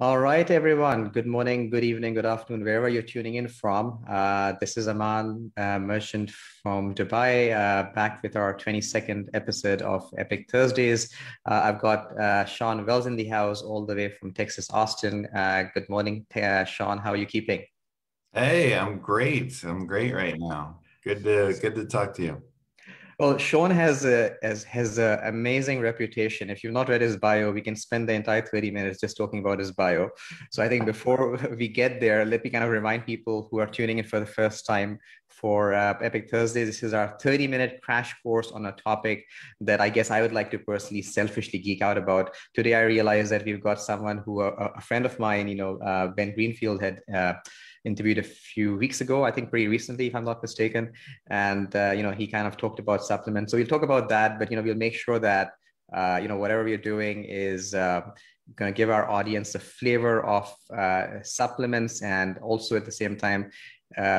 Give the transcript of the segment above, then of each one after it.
All right, everyone. Good morning, good evening, good afternoon, wherever you're tuning in from. This is Aman, merchant from Dubai, back with our 22nd episode of Epiq Thursdays. I've got Shawn Wells in the house, all the way from Texas, Austin. Good morning, Shawn. How are you keeping? Hey, I'm great. I'm great right now. Good to talk to you. Well, Sean has a amazing reputation. If you've not read his bio, we can spend the entire 30 minutes just talking about his bio. So I think before we get there, let me kind of remind people who are tuning in for the first time for Epiq Thursdays. This is our 30-minute crash course on a topic that I guess I would like to personally selfishly geek out about. Today, I realized that we've got someone who, a friend of mine, Ben Greenfield had interviewed a few weeks ago, I think pretty recently, if I'm not mistaken. And, he kind of talked about supplements. So we'll talk about that, but, we'll make sure that, whatever we're doing is going to give our audience a flavor of supplements. And also at the same time,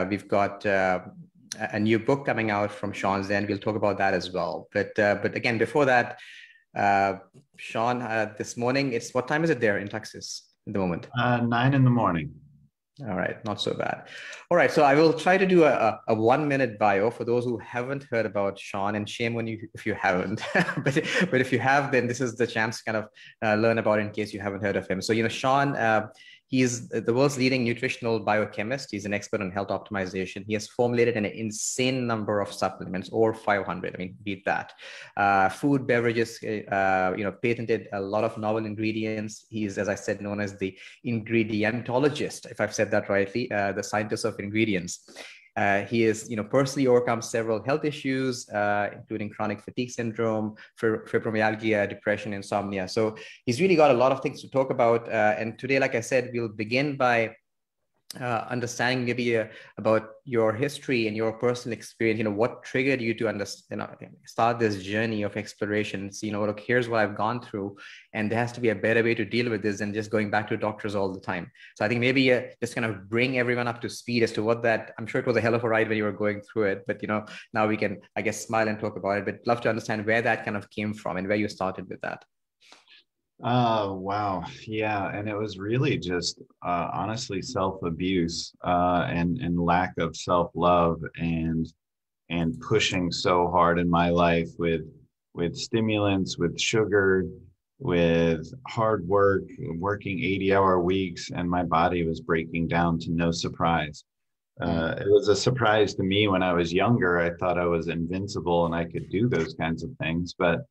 we've got a new book coming out from Shawn's end. We'll talk about that as well. But again, before that, Shawn, this morning, what time is it there in Texas at the moment? 9 in the morning. All right, not so bad. All right, so I will try to do a 1-minute bio for those who haven't heard about Shawn, and shame on you if you haven't. but if you have, then this is the chance to kind of learn about it in case you haven't heard of him. So, Shawn, he's the world's leading nutritional biochemist. He's an expert on health optimization. He has formulated an insane number of supplements, over 500. I mean, beat that. Food, beverages, patented a lot of novel ingredients. He's, as I said, known as the Ingredientologist, if I've said that rightly, the scientist of ingredients. He has, personally overcome several health issues, including chronic fatigue syndrome, fibromyalgia, depression, insomnia. So he's really got a lot of things to talk about. And today, like I said, we'll begin by understanding maybe about your history and your personal experience. What triggered you to understand, start this journey of exploration. So, look, here's what I've gone through, and there has to be a better way to deal with this than just going back to doctors all the time. So I think maybe just kind of bring everyone up to speed as to what that. I'm sure it was a hell of a ride when you were going through it, but now we can, I guess, smile and talk about it. But love to understand where that kind of came from and where you started with that. Wow. Yeah. And it was really just honestly self-abuse and lack of self-love and pushing so hard in my life with stimulants, with sugar, with hard work, working 80-hour weeks, and my body was breaking down to no surprise. It was a surprise to me when I was younger. I thought I was invincible and I could do those kinds of things, but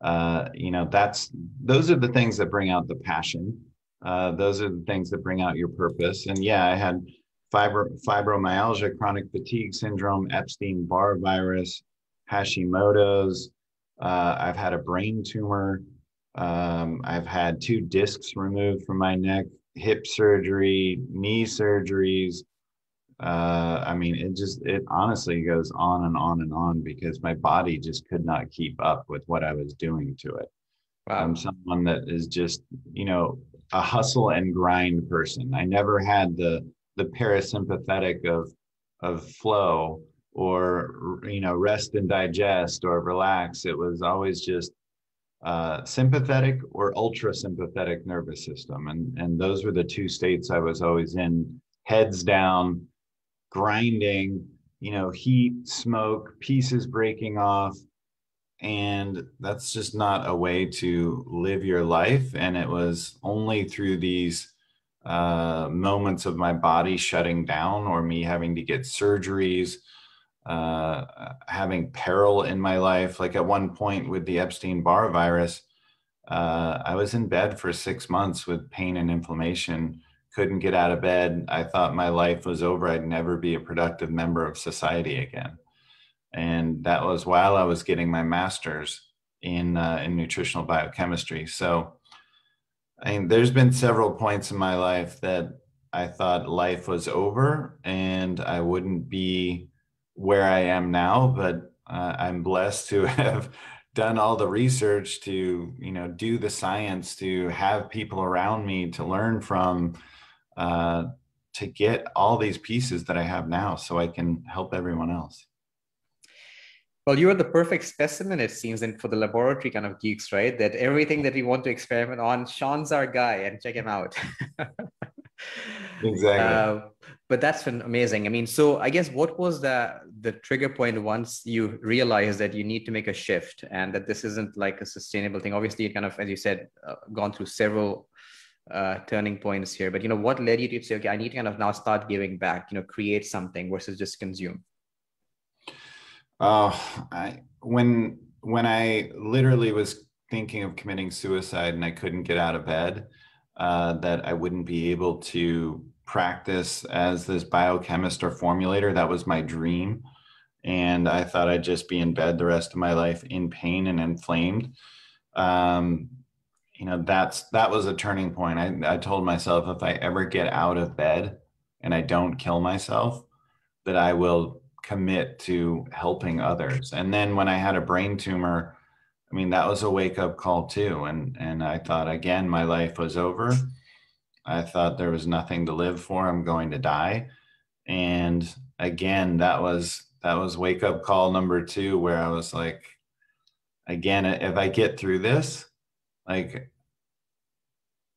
those are the things that bring out the passion. Those are the things that bring out your purpose. And yeah, I had fibromyalgia, chronic fatigue syndrome, Epstein-Barr virus, Hashimoto's. I've had a brain tumor. I've had 2 discs removed from my neck, hip surgery, knee surgeries. I mean, it honestly goes on and on and on because my body just could not keep up with what I was doing to it. Wow. I'm someone that is just, a hustle and grind person. I never had the parasympathetic of flow or, rest and digest or relax. It was always just sympathetic or ultra sympathetic nervous system. And those were the 2 states I was always in, heads down, grinding, heat, smoke, pieces breaking off. And that's just not a way to live your life. And it was only through these moments of my body shutting down or me having to get surgeries, having peril in my life. Like at one point with the Epstein-Barr virus, I was in bed for 6 months with pain and inflammation. Couldn't get out of bed. I thought my life was over. I'd never be a productive member of society again. And that was while I was getting my master's in nutritional biochemistry. So, there's been several points in my life that I thought life was over and I wouldn't be where I am now, but I'm blessed to have done all the research to, do the science, to have people around me to learn from, to get all these pieces that I have now so I can help everyone else. Well, you're the perfect specimen, it seems, and for the laboratory kind of geeks, right? That everything that we want to experiment on, Shawn's our guy, and check him out. Exactly. uh, but that's been amazing. I mean, so I guess what was the trigger point once you realized that you need to make a shift and that this isn't like a sustainable thing? Obviously, you kind of, as you said, gone through several turning points here. But what led you to say, okay, I need to kind of now start giving back, create something versus just consume? When I literally was thinking of committing suicide and I couldn't get out of bed, that I wouldn't be able to practice as this biochemist or formulator. That was my dream. And I thought I'd just be in bed the rest of my life in pain and inflamed. Um, that was a turning point. I told myself if I ever get out of bed and I don't kill myself, that I will commit to helping others. And then when I had a brain tumor, I mean, that was a wake up call too. And I thought, again, my life was over. I thought there was nothing to live for. I'm going to die. And again, that was wake up call number two, where I was like, again, if I get through this, like,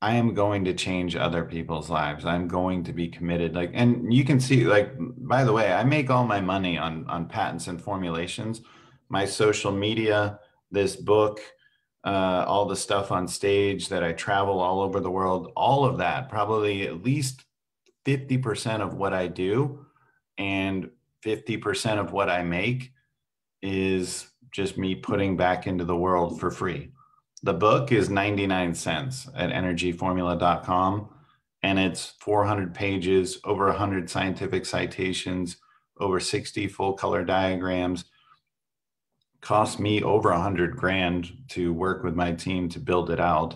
I am going to change other people's lives. I'm going to be committed. Like, and you can see, like, by the way, I make all my money on patents and formulations, my social media, this book, all the stuff on stage that I travel all over the world, all of that, probably at least 50% of what I do and 50% of what I make is just me putting back into the world for free. The book is 99 cents at energyformula.com, and it's 400 pages, over 100 scientific citations, over 60 full color diagrams. Cost me over $100,000 to work with my team to build it out,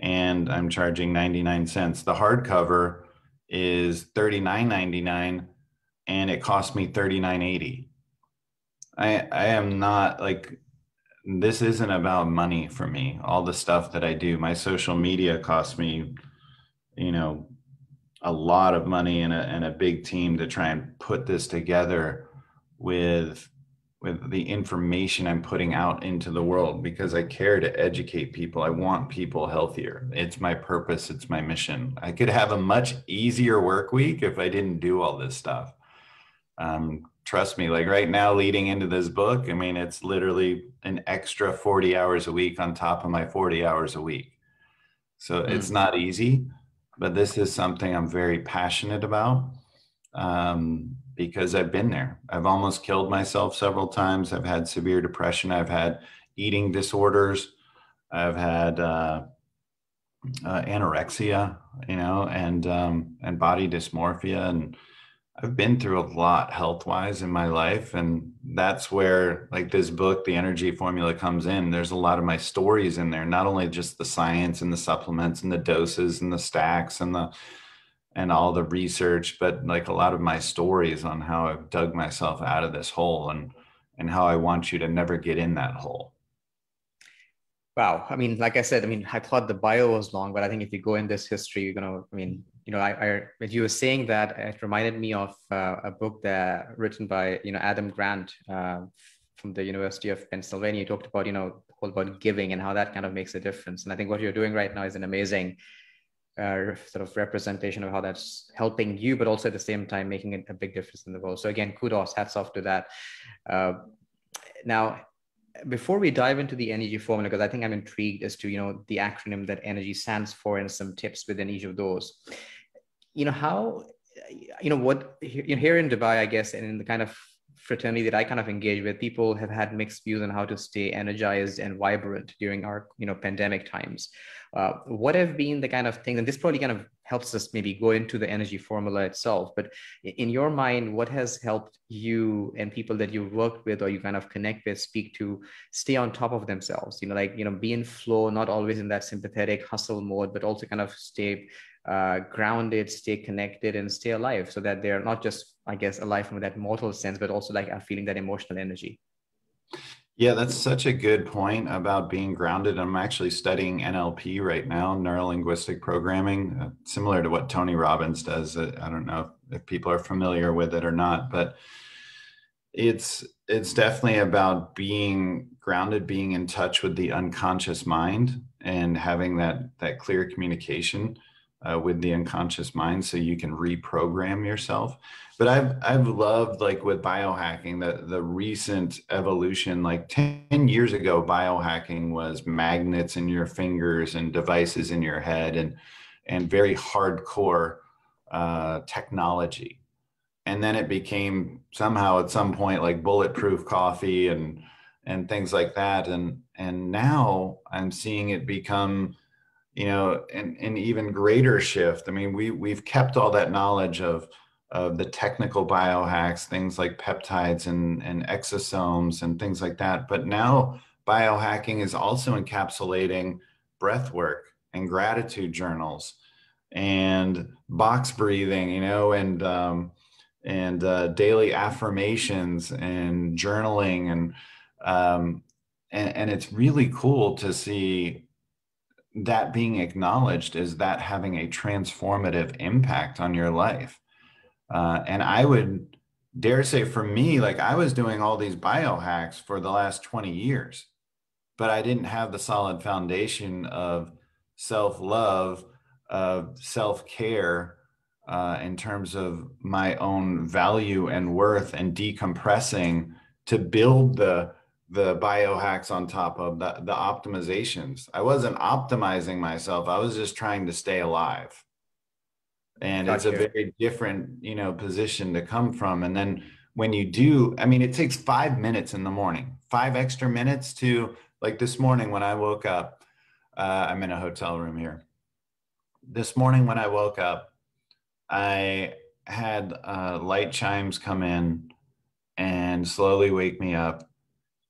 and I'm charging 99 cents. The hardcover is $39.99, and it cost me $39.80. I am not like, this isn't about money for me. All the stuff that I do, my social media costs me, a lot of money and a big team to try and put this together with the information I'm putting out into the world, because I care to educate people. I want people healthier. It's my purpose. It's my mission. I could have a much easier work week if I didn't do all this stuff. Trust me, like right now leading into this book, I mean, it's literally an extra 40 hours a week on top of my 40 hours a week. So it's not easy, but this is something I'm very passionate about, because I've been there. I've almost killed myself several times. I've had severe depression. I've had eating disorders. I've had anorexia, and body dysmorphia, and I've been through a lot health-wise in my life. And that's where, like, this book, The Energy Formula, comes in. There's a lot of my stories in there, not only just the science and the supplements and the doses and the stacks and all the research, but like a lot of my stories on how I've dug myself out of this hole and how I want you to never get in that hole. Wow. I mean, like I said, I mean, I thought the bio was long, but I think if you go in this history, you're going to, I mean, as you were saying that, it reminded me of a book that written by, Adam Grant from the University of Pennsylvania. He talked about, all about giving and how that kind of makes a difference. And I think what you're doing right now is an amazing sort of representation of how that's helping you, but also at the same time, making a big difference in the world. So again, kudos, hats off to that. Now, before we dive into the energy formula, because I think I'm intrigued as to, the acronym that energy stands for and some tips within each of those, how, what here in Dubai, I guess, and in the kind of fraternity that I kind of engage with, people have had mixed views on how to stay energized and vibrant during our, pandemic times. What have been the kind of things, and this probably kind of helps us maybe go into the energy formula itself, but in your mind, what has helped you and people that you've worked with or you kind of connect with, speak to, stay on top of themselves, be in flow, not always in that sympathetic hustle mode, but also kind of stay grounded, stay connected, and stay alive, so that they're not just, I guess, alive from that mortal sense, but also like feeling that emotional energy. Yeah, that's such a good point about being grounded. I'm actually studying NLP right now, neuro-linguistic programming, similar to what Tony Robbins does. I don't know if people are familiar with it or not, but It's definitely about being grounded, being in touch with the unconscious mind, and having that clear communication with the unconscious mind, so you can reprogram yourself. But I've loved, like with biohacking, the recent evolution. Like 10 years ago, biohacking was magnets in your fingers and devices in your head, and very hardcore technology. And then it became somehow at some point like bulletproof coffee and things like that. And now I'm seeing it become, an even greater shift. I mean, we've kept all that knowledge of the technical biohacks, things like peptides and exosomes and things like that. But now biohacking is also encapsulating breath work and gratitude journals and box breathing, and daily affirmations and journaling, and it's really cool to see that being acknowledged as that having a transformative impact on your life. And I would dare say, for me, like, I was doing all these biohacks for the last 20 years, but I didn't have the solid foundation of self-love, of self-care, in terms of my own value and worth, and decompressing to build the biohacks on top of the optimizations. I wasn't optimizing myself. I was just trying to stay alive. And it's a Gotcha. very different, position to come from. And then when you do, I mean, it takes 5 minutes in the morning, 5 extra minutes to, like this morning when I woke up, I'm in a hotel room here. This morning when I woke up, I had light chimes come in and slowly wake me up.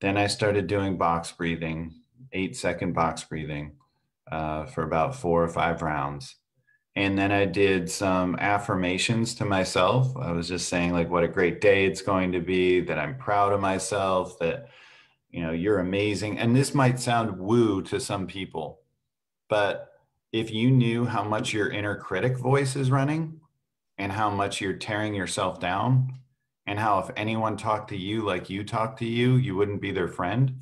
Then I started doing box breathing, 8-second box breathing, for about 4 or 5 rounds. And then I did some affirmations to myself. I was just saying, like, what a great day it's going to be, that I'm proud of myself, that, you're amazing. And this might sound woo to some people, but if you knew how much your inner critic voice is running, and how much you're tearing yourself down, and how if anyone talked to you like you talk to you, you wouldn't be their friend,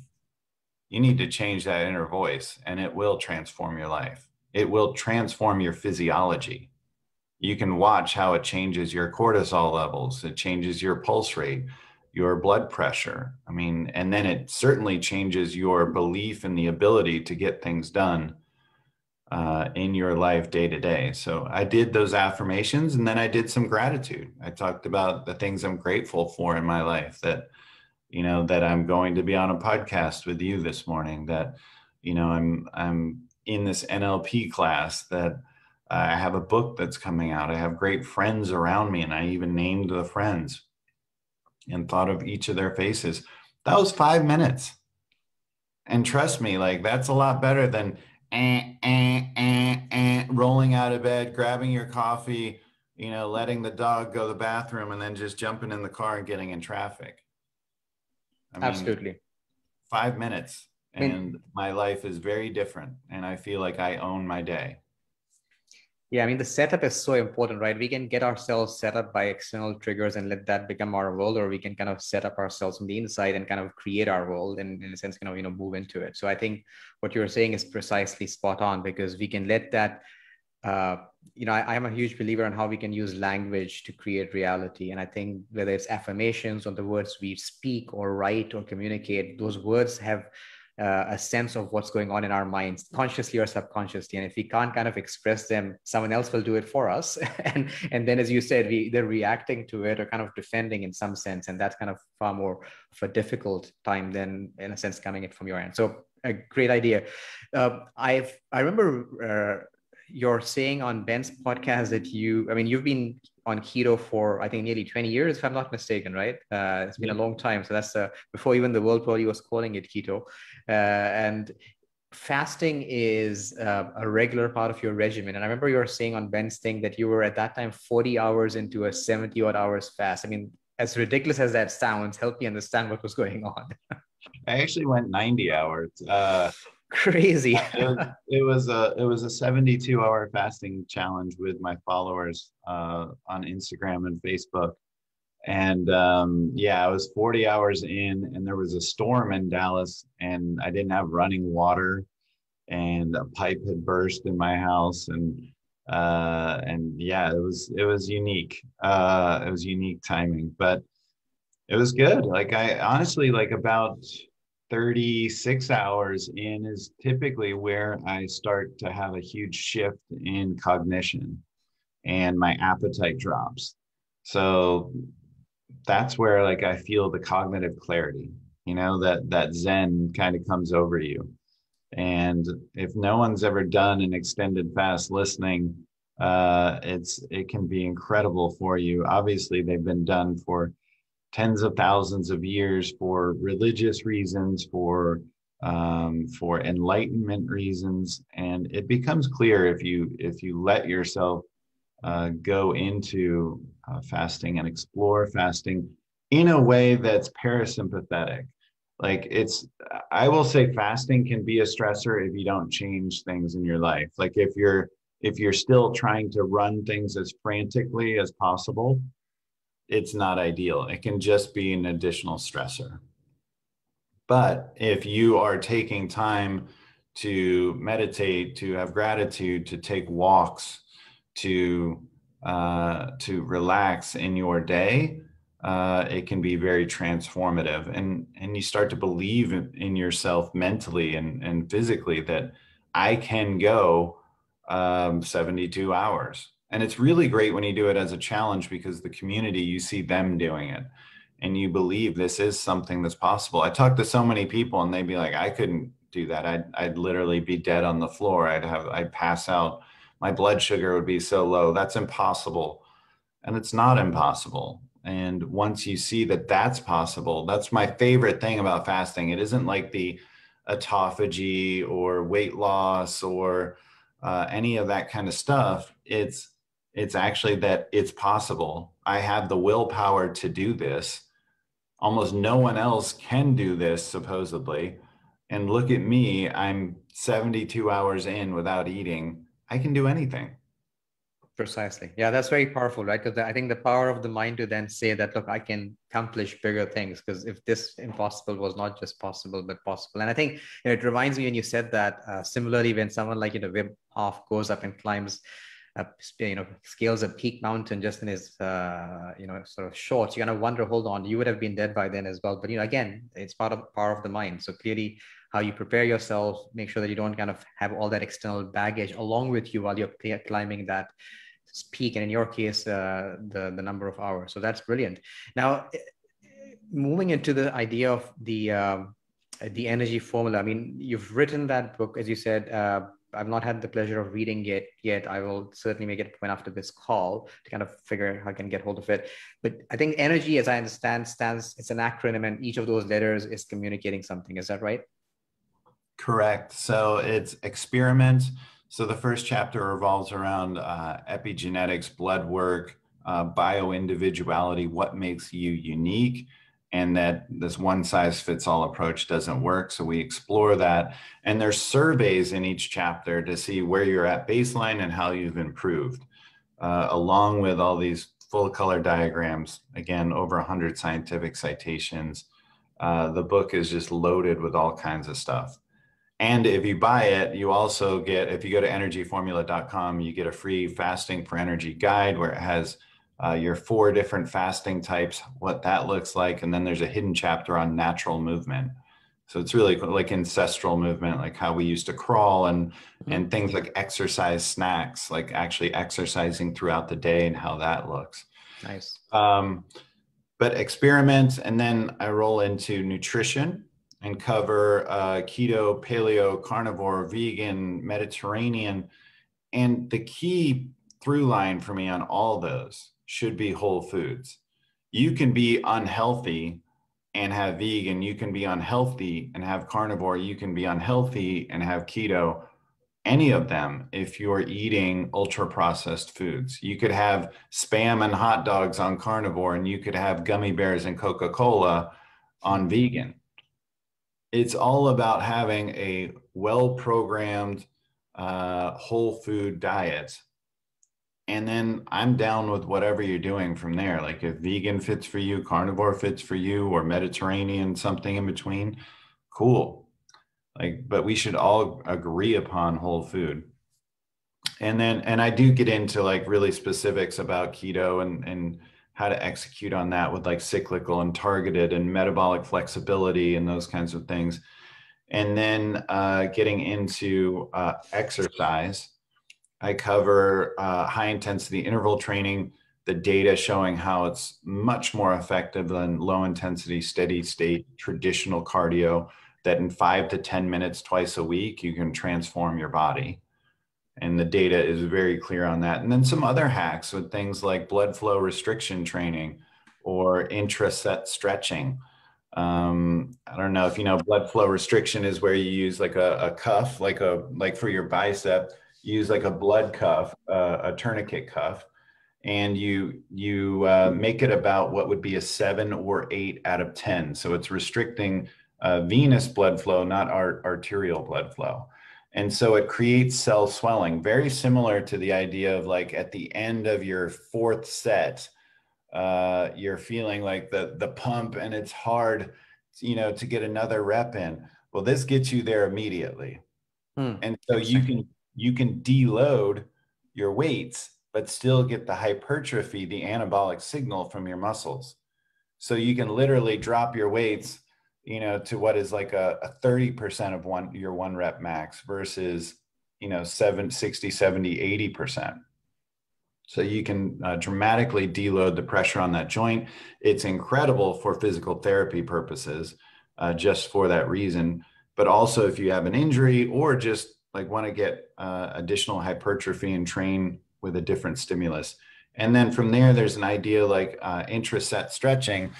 you need to change that inner voice, and it will transform your life. It will transform your physiology. You can watch how it changes your cortisol levels. It changes your pulse rate, your blood pressure. I mean, and then it certainly changes your belief in the ability to get things done in your life day to day. So I did those affirmations, and then I did some gratitude. I talked about the things I'm grateful for in my life, that, that I'm going to be on a podcast with you this morning, that, I'm in this NLP class, that I have a book that's coming out. I have great friends around me, and I even named the friends and thought of each of their faces. That was 5 minutes. And trust me, like, that's a lot better than rolling out of bed, grabbing your coffee, letting the dog go to the bathroom, and then just jumping in the car and getting in traffic. I mean, Absolutely. 5 minutes, I mean, and my life is very different, and I feel like I own my day. yeah, I mean, the setup is so important, right? We can get ourselves set up by external triggers and let that become our world, or we can kind of set up ourselves from the inside and kind of create our world, and in a sense, kind of, move into it. So I think what you're saying is precisely spot on, because we can let that, I am a huge believer in how we can use language to create reality. And I think whether it's affirmations or the words we speak or write or communicate, those words have a sense of what's going on in our minds, consciously or subconsciously. And if we can't kind of express them, someone else will do it for us. and then, as you said, they're reacting to it or kind of defending in some sense. And that's kind of far more of a difficult time than, in a sense, coming it from your end. So a great idea. I remember you're saying on Ben's podcast that you've been on keto for, I think, nearly 20 years, if I'm not mistaken, right? It's been a long time. So that's before even the world probably was calling it keto. And fasting is a regular part of your regimen. And I remember you were saying on Ben's thing that you were at that time 40 hours into a 70 odd hours fast. I mean, as ridiculous as that sounds, help me understand what was going on. I actually went 90 hours. Crazy. It was a 72-hour fasting challenge with my followers on Instagram and Facebook. And yeah, I was 40 hours in, and there was a storm in Dallas, and I didn't have running water, and a pipe had burst in my house, and yeah, it was unique. It was unique timing, but it was good. Like I honestly, like about 36 hours in is typically where I start to have a huge shift in cognition and my appetite drops. So that's where like I feel the cognitive clarity, that Zen kind of comes over you. And if no one's ever done an extended fast listening, it can be incredible for you. Obviously, they've been done for tens of thousands of years for religious reasons, for enlightenment reasons, and it becomes clear if you let yourself go into fasting and explore fasting in a way that's parasympathetic. Like I will say fasting can be a stressor if you don't change things in your life. Like if you're still trying to run things as frantically as possible, it's not ideal. It can just be an additional stressor. But if you are taking time to meditate, to have gratitude, to take walks, to relax in your day, it can be very transformative, and you start to believe in yourself mentally and physically that I can go 72 hours. And it's really great when you do it as a challenge because the community, you see them doing it and you believe this is something that's possible. I talk to so many people and they'd be like, I couldn't do that. I'd literally be dead on the floor. I'd pass out. My blood sugar would be so low. That's impossible. And it's not impossible. And once you see that that's possible, that's my favorite thing about fasting. It isn't like the autophagy or weight loss or any of that kind of stuff. It's actually that it's possible. I have the willpower to do this. Almost no one else can do this, supposedly. And look at me, I'm 72 hours in without eating. I can do anything. Precisely. Yeah, that's very powerful, right? Because I think the power of the mind to then say that, look, I can accomplish bigger things. Because if this impossible was not just possible, but possible. And I think it reminds me when you said that, similarly, when someone like, Wim Hof goes up and climbs, scales a peak mountain just in his, sort of shorts, you kind of wonder, hold on, you would have been dead by then as well. But, again, it's part of the power of the mind. So clearly, how you prepare yourself, make sure that you don't kind of have all that external baggage along with you while you're climbing that peak, and in your case, the number of hours. So that's brilliant. Now, moving into the idea of the energy formula. I mean, you've written that book, as you said. I've not had the pleasure of reading it yet. I will certainly make it a point after this call to kind of figure how I can get hold of it. But I think energy, as I understand, it's an acronym, and each of those letters is communicating something. Is that right? Correct. So it's experiment. So the first chapter revolves around epigenetics, blood work, bioindividuality, what makes you unique, and that this one size fits all approach doesn't work. So we explore that. And there's surveys in each chapter to see where you're at baseline and how you've improved, along with all these full color diagrams. Again, over 100 scientific citations. The book is just loaded with all kinds of stuff. And if you buy it, you also get, if you go to energyformula.com, you get a free fasting for energy guide where it has your 4 different fasting types, what that looks like. And then there's a hidden chapter on natural movement. So it's really like ancestral movement, like how we used to crawl, and things like exercise snacks, like actually exercising throughout the day and how that looks. Nice. But experiment, and then I roll into nutrition and cover keto, paleo, carnivore, vegan, Mediterranean. And the key through line for me on all those should be whole foods. You can be unhealthy and have vegan. You can be unhealthy and have carnivore. You can be unhealthy and have keto. Any of them, if you're eating ultra processed foods. You could have Spam and hot dogs on carnivore, and you could have gummy bears and Coca-Cola on vegan. It's all about having a well-programmed whole food diet And then I'm down with whatever you're doing from there. Like if vegan fits for you, carnivore fits for you, or Mediterranean, something in between, cool. Like, but we should all agree upon whole food. And I do get into like really specifics about keto and how to execute on that with like cyclical and targeted and metabolic flexibility and those kinds of things. And then getting into exercise, I cover high intensity interval training, the data showing how it's much more effective than low intensity, steady state, traditional cardio, that in 5 to 10 minutes twice a week, you can transform your body. And the data is very clear on that. And then some other hacks with things like blood flow restriction training or intraset stretching. I don't know if you know, blood flow restriction is where you use like a cuff, like for your bicep, you use like a blood cuff, a tourniquet cuff, and you make it about what would be a 7 or 8 out of 10. So it's restricting venous blood flow, not arterial blood flow. And so it creates cell swelling, very similar to the idea of like at the end of your 4th set, you're feeling like the pump and it's hard, to get another rep in. Well, this gets you there immediately. And so you can deload your weights, but still get the hypertrophy, the anabolic signal from your muscles. So you can literally drop your weights, to what is like a 30% of your 1 rep max versus, 60, 70, 80%. So you can dramatically deload the pressure on that joint. It's incredible for physical therapy purposes, just for that reason. But also if you have an injury or just like want to get additional hypertrophy and train with a different stimulus. And then from there, there's an idea like intraset stretching,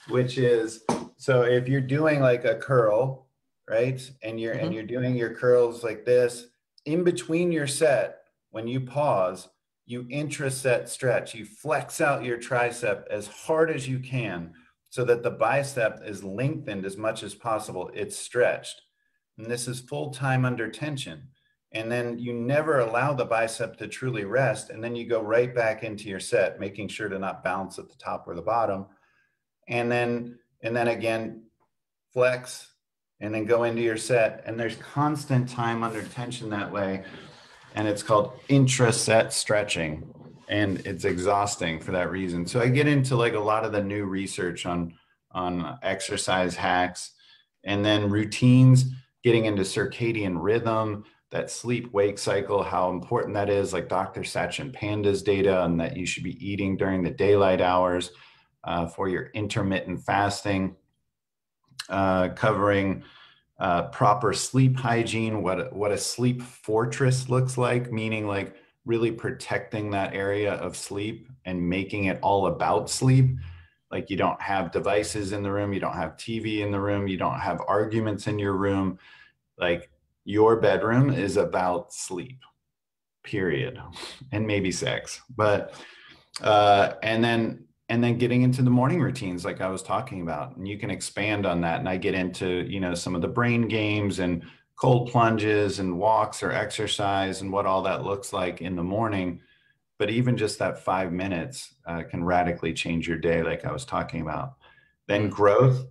which is, so if you're doing like a curl, right? And you're doing your curls like this, in between your set, when you pause, you intraset stretch, you flex out your tricep as hard as you can so that the bicep is lengthened as much as possible. It's stretched. And this is full time under tension. And then you never allow the bicep to truly rest. And then you go right back into your set, making sure to not bounce at the top or the bottom. And then again, flex and then go into your set. And there's constant time under tension that way. And it's called intraset stretching. And it's exhausting for that reason. So I get into like a lot of the new research on exercise hacks and then routines, getting into circadian rhythm, that sleep-wake cycle, how important that is, like Dr. Sachin Panda's data, and that you should be eating during the daylight hours for your intermittent fasting, covering proper sleep hygiene, what a sleep fortress looks like, meaning like really protecting that area of sleep and making it all about sleep. Like you don't have devices in the room, you don't have TV in the room, you don't have arguments in your room. Like your bedroom is about sleep, period, and maybe sex. But and then getting into the morning routines like I was talking about, and you can expand on that. And I get into, some of the brain games and cold plunges and walks or exercise and what all that looks like in the morning. But even just that 5 minutes can radically change your day, like I was talking about. Then growth,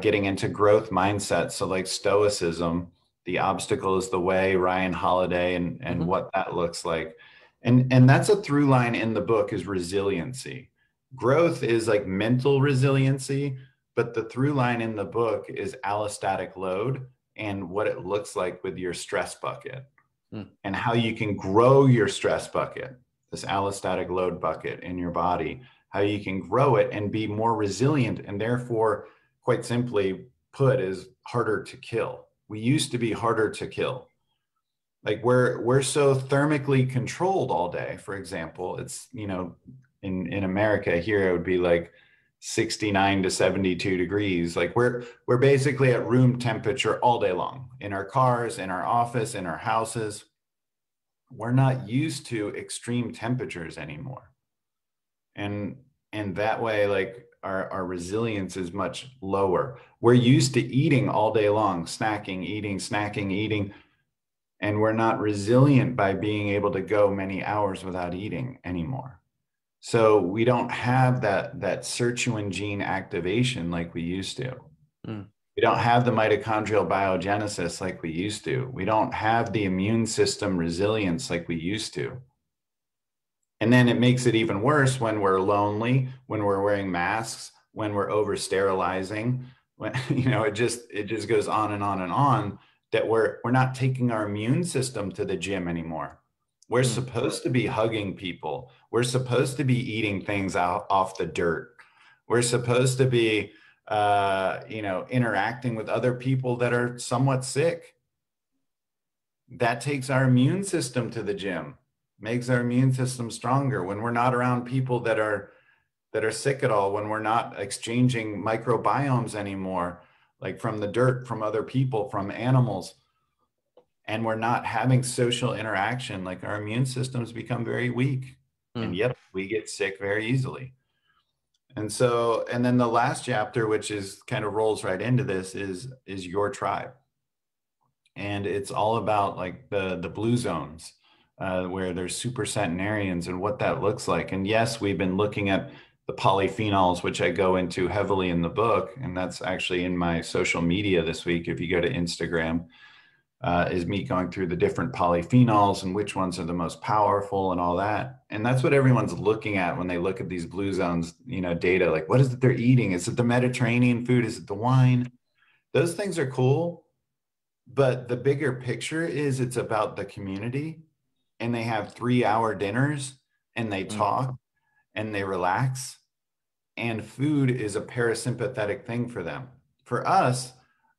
getting into growth mindset. So like stoicism, the obstacle is the way, Ryan Holiday, and what that looks like. And that's a through line in the book, is resiliency. Growth is like mental resiliency, but the through line in the book is allostatic load and what it looks like with your stress bucket and how you can grow your stress bucket, this allostatic load bucket in your body, how you can grow it and be more resilient, and therefore, quite simply put, is harder to kill. We used to be harder to kill. Like we're so thermically controlled all day. For example, it's, in America here, it would be like 69 to 72 degrees. Like we're basically at room temperature all day long in our cars, in our office, in our houses. We're not used to extreme temperatures anymore. And that way, like our resilience is much lower. We're used to eating all day long, snacking, eating, and we're not resilient by being able to go many hours without eating anymore. So we don't have that sirtuin gene activation like we used to. Mm. We don't have the mitochondrial biogenesis like we used to. We don't have the immune system resilience like we used to. And then it makes it even worse when we're lonely, when we're wearing masks, when we're over sterilizing, when, you know, it just goes on and on and on, that we're not taking our immune system to the gym anymore. We're supposed to be hugging people. We're supposed to be eating things out off the dirt. We're supposed to be, you know, interacting with other people that are somewhat sick. That takes our immune system to the gym, makes our immune system stronger. When we're not around people that are sick at all, when we're not exchanging microbiomes anymore, like from the dirt, from other people, from animals, and we're not having social interaction, like our immune systems become very weak. And yep, we get sick very easily. And so, and then the last chapter, which is kind of rolls right into this, is your tribe. And it's all about like the blue zones, where there's supercentenarians and what that looks like. And yes, we've been looking at the polyphenols, which I go into heavily in the book. And that's actually in my social media this week. If you go to Instagram, is me going through the different polyphenols and which ones are the most powerful and all that. And that's what everyone's looking at when they look at these blue zones, you know, data, like what is it they're eating? Is it the Mediterranean food? Is it the wine? Those things are cool. But the bigger picture is it's about the community, and they have 3-hour dinners and they talk and they relax, and food is a parasympathetic thing for them. For us,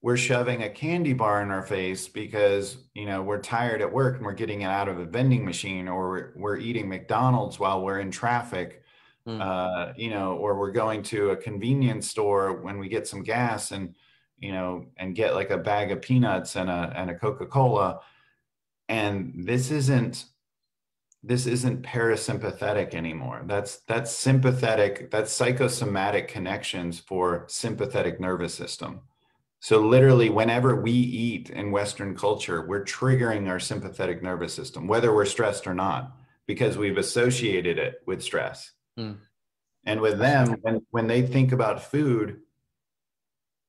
we're shoving a candy bar in our face because, you know, we're tired at work and we're getting it out of a vending machine, or we're eating McDonald's while we're in traffic, you know, or we're going to a convenience store when we get some gas and, you know, and get like a bag of peanuts and a Coca-Cola. And this isn't parasympathetic anymore. That's sympathetic, that's psychosomatic connections for sympathetic nervous system. So literally whenever we eat in Western culture, we're triggering our sympathetic nervous system, whether we're stressed or not, because we've associated it with stress. And with them, when they think about food,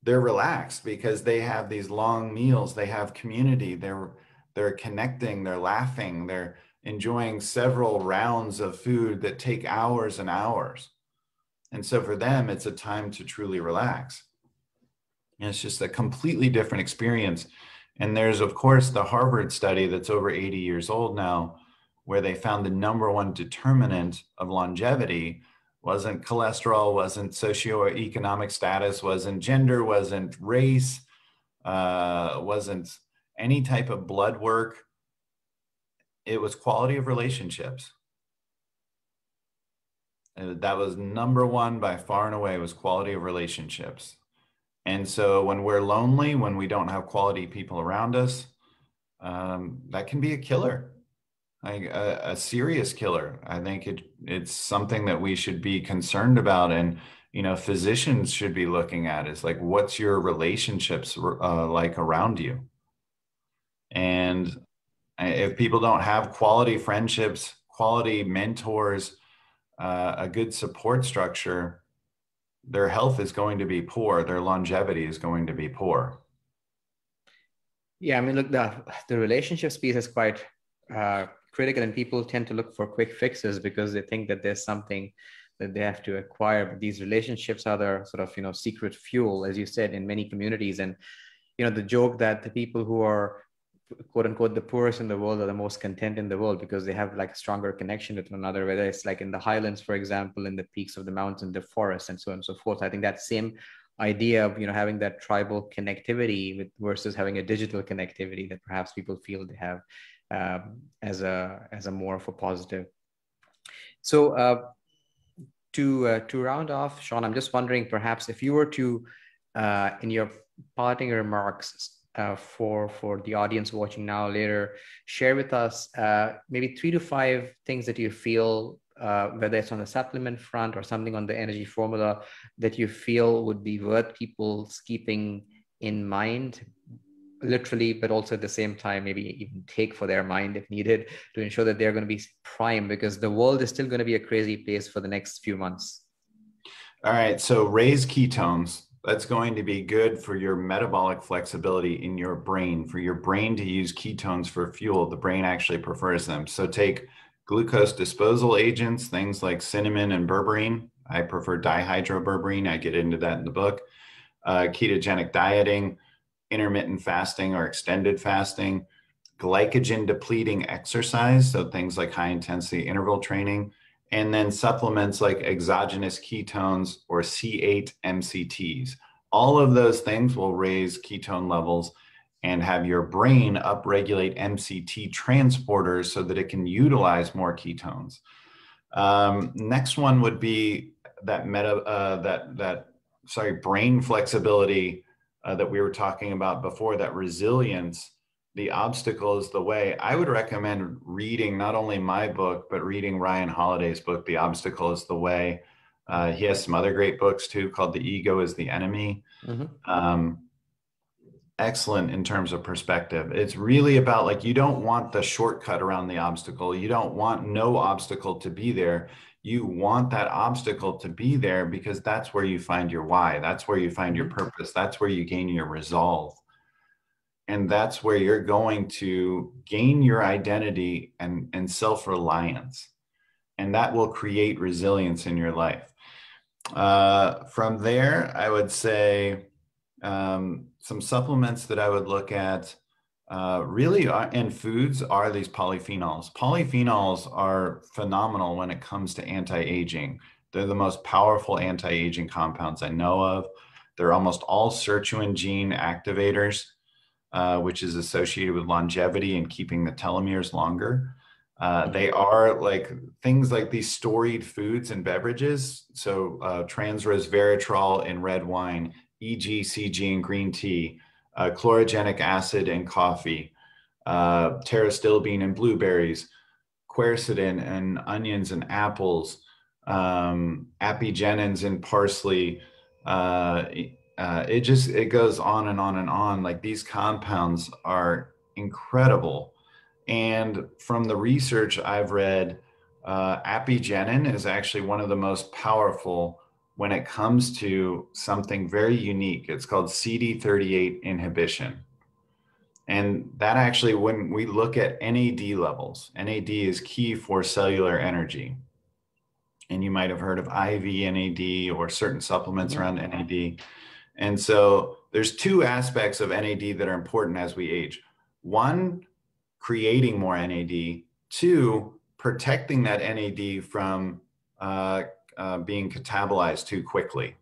they're relaxed because they have these long meals, they have community, they're connecting, they're laughing, they're enjoying several rounds of food that take hours and hours. And so for them, it's a time to truly relax. And it's just a completely different experience. And there's, of course, the Harvard study that's over 80 years old now, where they found the #1 determinant of longevity wasn't cholesterol, wasn't socioeconomic status, wasn't gender, wasn't race, wasn't any type of blood work. It was quality of relationships. And that was #1 by far and away, was quality of relationships. And so when we're lonely, when we don't have quality people around us, that can be a killer. Like a serious killer. I think it's something that we should be concerned about, and you know, physicians should be looking at is like, what's your relationships like around you? And if people don't have quality friendships, quality mentors, a good support structure, their health is going to be poor. Their longevity is going to be poor. Yeah, I mean, look, the relationships piece is quite critical, and people tend to look for quick fixes because they think that there's something that they have to acquire. But these relationships are their sort of, you know, secret fuel, as you said, in many communities. And, you know, the joke that the people who are quote unquote the poorest in the world are the most content in the world because they have like a stronger connection with one another, whether it's like in the highlands, for example, in the peaks of the mountains, the forests, and so on and so forth. I think that same idea of, you know, having that tribal connectivity with versus having a digital connectivity that perhaps people feel they have as a more of a positive. So to round off, Shawn, I'm just wondering, perhaps if you were to in your parting remarks for the audience watching now or later, share with us maybe 3 to 5 things that you feel, whether it's on the supplement front or something on the energy formula, that you feel would be worth people's keeping in mind literally, but also at the same time, maybe even take for their mind if needed to ensure that they're going to be prime, because the world is still going to be a crazy place for the next few months. All right, so raise ketones. That's going to be good for your metabolic flexibility in your brain. For your brain to use ketones for fuel, the brain actually prefers them. So take glucose disposal agents, things like cinnamon and berberine. I prefer dihydroberberine. I get into that in the book. Ketogenic dieting, intermittent fasting or extended fasting, glycogen depleting exercise. So things like high intensity interval training, and then supplements like exogenous ketones or C8 MCTs. All of those things will raise ketone levels and have your brain upregulate MCT transporters so that it can utilize more ketones. Next one would be that brain flexibility that we were talking about before, that resilience. The obstacle is the way. I would recommend reading not only my book, but reading Ryan Holiday's book, The Obstacle is the Way. He has some other great books too, called The Ego is the Enemy. Excellent in terms of perspective. It's really about, like, you don't want the shortcut around the obstacle. You don't want no obstacle to be there. You want that obstacle to be there because that's where you find your why. That's where you find your purpose. That's where you gain your resolve. And that's where you're going to gain your identity and self-reliance. And that will create resilience in your life. From there, I would say some supplements that I would look at really in foods are these polyphenols. Polyphenols are phenomenal when it comes to anti-aging. They're the most powerful anti-aging compounds I know of. They're almost all sirtuin gene activators, which is associated with longevity and keeping the telomeres longer. They are like things like these storied foods and beverages. So trans resveratrol in red wine, EGCG in green tea, chlorogenic acid in coffee, pterostilbene in blueberries, quercetin in onions and apples, apigenins in parsley. It goes on and on and on. Like, these compounds are incredible. And from the research I've read, apigenin is actually one of the most powerful when it comes to something very unique. It's called CD38 inhibition. And that actually, when we look at NAD levels, NAD is key for cellular energy. And you might have heard of IV NAD or certain supplements around NAD. And so there's two aspects of NAD that are important as we age. One, creating more NAD. Two, protecting that NAD from being catabolized too quickly.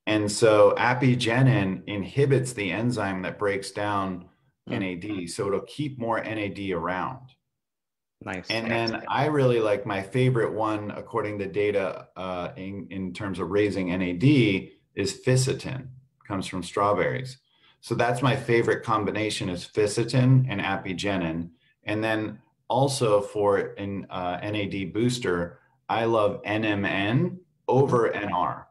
And so apigenin inhibits the enzyme that breaks down NAD, so it'll keep more NAD around. Nice. And then I really like, my favorite one, according to data in terms of raising NAD, is FISSN. Comes from strawberries. So that's my favorite combination, is FISSN and apigenin. And then also for an NAD booster, I love NMN over NR.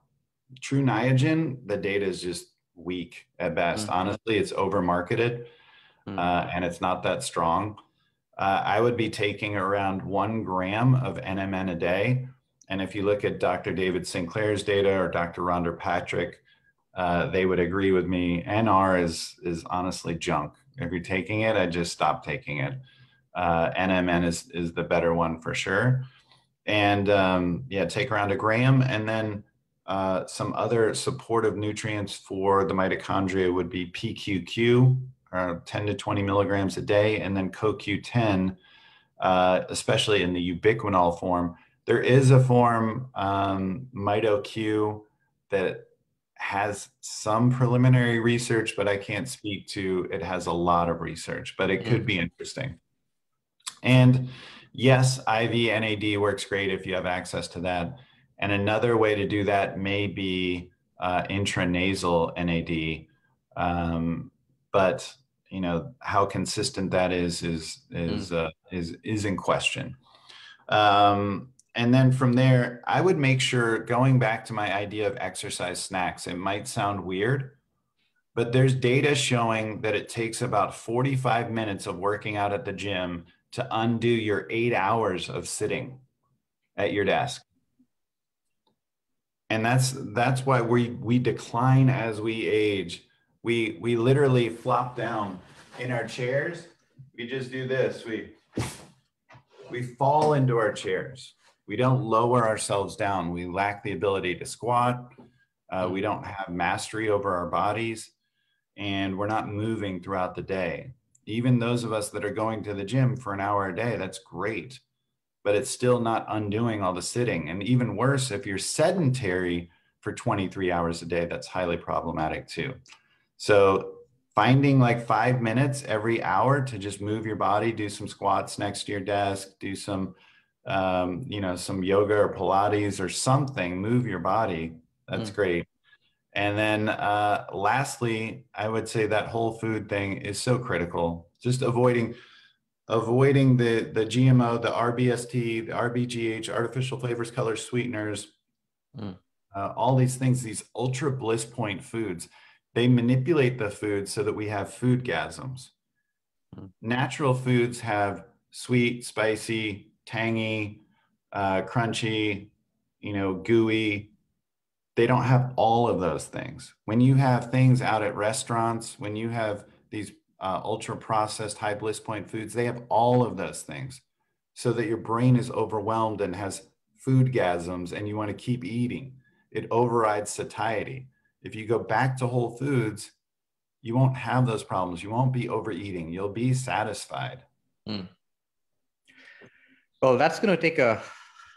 True Niagen, the data is just weak at best. Honestly, it's over marketed and it's not that strong. I would be taking around 1 gram of NMN a day. And if you look at Dr. David Sinclair's data or Dr. Rhonda Patrick, they would agree with me. NR is honestly junk. If you're taking it, I just stop taking it. NMN is the better one for sure. And yeah, take around 1 gram. And then some other supportive nutrients for the mitochondria would be PQQ, 10 to 20 milligrams a day, and then CoQ10, especially in the ubiquinol form. There is a form, MitoQ, that has some preliminary research, but I can't speak to it. Has a lot of research, but it could be interesting. And yes, IV NAD works great if you have access to that. And another way to do that may be intranasal NAD. But you know, how consistent that is in question. And then from there, I would make sure, going back to my idea of exercise snacks, it might sound weird, But there's data showing that it takes about 45 minutes of working out at the gym to undo your 8 hours of sitting at your desk. And that's why we decline as we age. We literally flop down in our chairs. We just do this. We fall into our chairs. We don't lower ourselves down. We lack the ability to squat. We don't have mastery over our bodies, and we're not moving throughout the day. Even those of us that are going to the gym for an hour a day, that's great, but it's still not undoing all the sitting. And even worse, if you're sedentary for 23 hours a day, that's highly problematic too. So finding like 5 minutes every hour to just move your body, do some squats next to your desk, do some, some yoga or Pilates or something, move your body. That's great. And then lastly, I would say that whole food thing is so critical. Just avoiding the GMO, the RBST, the RBGH, artificial flavors, colors, sweeteners, all these things, these ultra bliss point foods, they manipulate the food so that we have foodgasms. Natural foods have sweet, spicy, tangy, crunchy, gooey. They don't have all of those things. When you have things out at restaurants, when you have these ultra processed high bliss point foods, they have all of those things so that your brain is overwhelmed and has foodgasms and you want to keep eating. It overrides satiety. If you go back to whole foods, you won't have those problems. You won't be overeating. You'll be satisfied. Well, that's going to take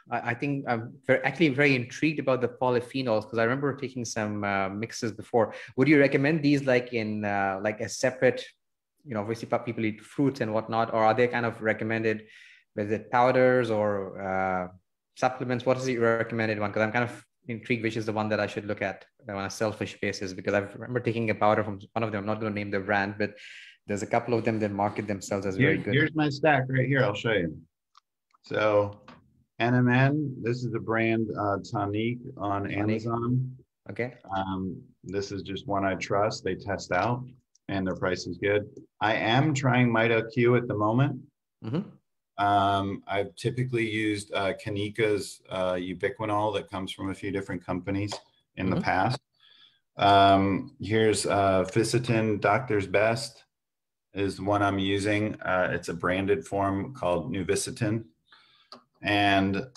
I think I'm actually very intrigued about the polyphenols because I remember taking some mixes before. Would you recommend these like in like a separate, obviously people eat fruits and whatnot, or are they kind of recommended with it powders or supplements? What is the recommended one? Because I'm kind of intrigued which is the one that I should look at on a selfish basis, because I remember taking a powder from one of them. I'm not going to name the brand, but there's a couple of them that market themselves as very good. Here's my stack right here. I'll show you. So NMN, this is the brand Tonique on Amazon. Okay. This is just one I trust. They test out and their price is good. I am trying MitoQ at the moment. I've typically used Kanika's ubiquinol that comes from a few different companies in the past. Here's FISSN Doctor's Best is the one I'm using. It's a branded form called Nuvisitin. And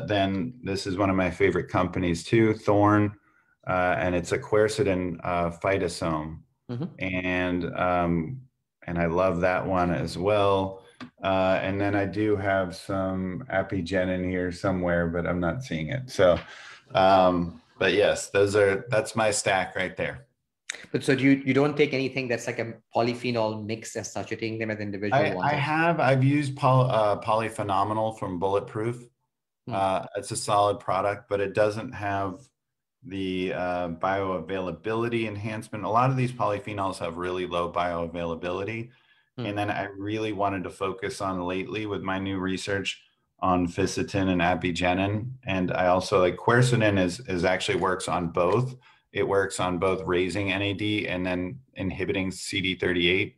then this is one of my favorite companies too, Thorne, and it's a quercetin phytosome. And I love that one as well. And then I do have some Apigen in here somewhere, but I'm not seeing it. So, but yes, that's my stack right there. But so you don't take anything that's like a polyphenol mix as such? You're taking them as individual ones? I've used Polyphenomenal from Bulletproof. It's a solid product, but it doesn't have the bioavailability enhancement. A lot of these polyphenols have really low bioavailability. And then I really wanted to focus on lately with my new research on Fisetin and apigenin. And I also like quercetin is actually works on both. It works on both raising NAD and then inhibiting CD38.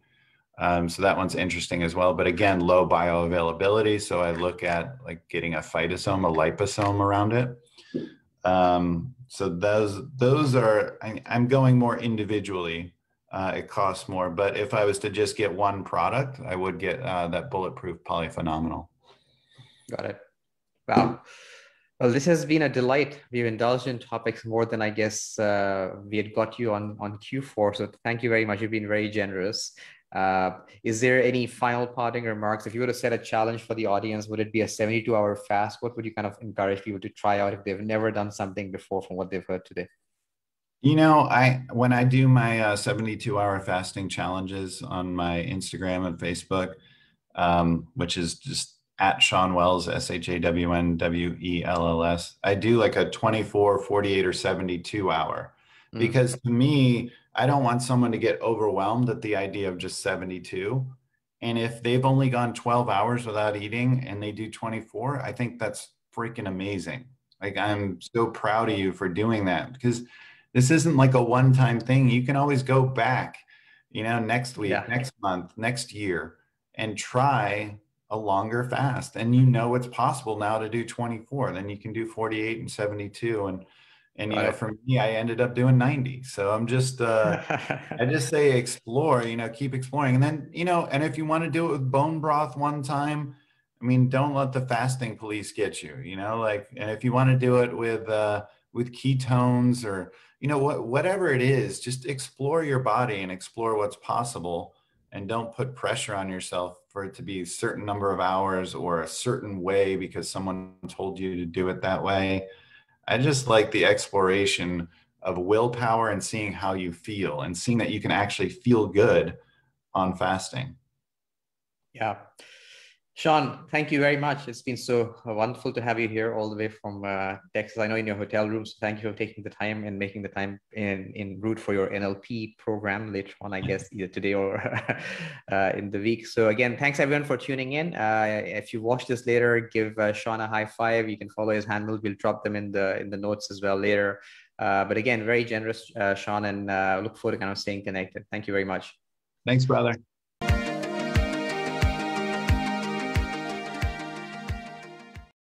So that one's interesting as well. But again, low bioavailability. So I look at like getting a phytosome, a liposome around it. So those are, I'm going more individually. It costs more, but if I was to just get one product, I would get that Bulletproof Polyphenomenal. Got it. Wow. Well, this has been a delight. We've indulged in topics more than I guess we had got you on cue for. So thank you very much. You've been very generous. Is there any final parting remarks? If you were to set a challenge for the audience, would it be a 72-hour fast? What would you kind of encourage people to try out if they've never done something before from what they've heard today? When I do my 72-hour fasting challenges on my Instagram and Facebook, which is just at Shawn Wells, ShawnWells, I do like a 24, 48, or 72 hour, because to me, I don't want someone to get overwhelmed at the idea of just 72. And if they've only gone 12 hours without eating and they do 24, I think that's freaking amazing. Like, I'm so proud of you for doing that, because This isn't like a one-time thing. You can always go back, next week, Yeah. next month, next year, and try a longer fast. And you know it's possible now to do 24. Then you can do 48 and 72. And Got for me, I ended up doing 90. So I just say explore, keep exploring. And then, and if you want to do it with bone broth one time, I mean, don't let the fasting police get you, and if you want to do it with ketones or, whatever it is, just explore your body and explore what's possible, and don't put pressure on yourself for it to be a certain number of hours or a certain way because someone told you to do it that way. I just like the exploration of willpower and seeing how you feel and seeing that you can actually feel good on fasting. Yeah. Shawn, thank you very much. It's been so wonderful to have you here all the way from Texas. I know in your hotel room, so thank you for taking the time and making the time in route for your NLP program later on, I guess, either today or in the week. So again, thanks everyone for tuning in. If you watch this later, give Shawn a high five. You can follow his handles. We'll drop them in the notes as well later. But again, very generous, Shawn, and look forward to kind of staying connected. Thank you very much. Thanks, brother.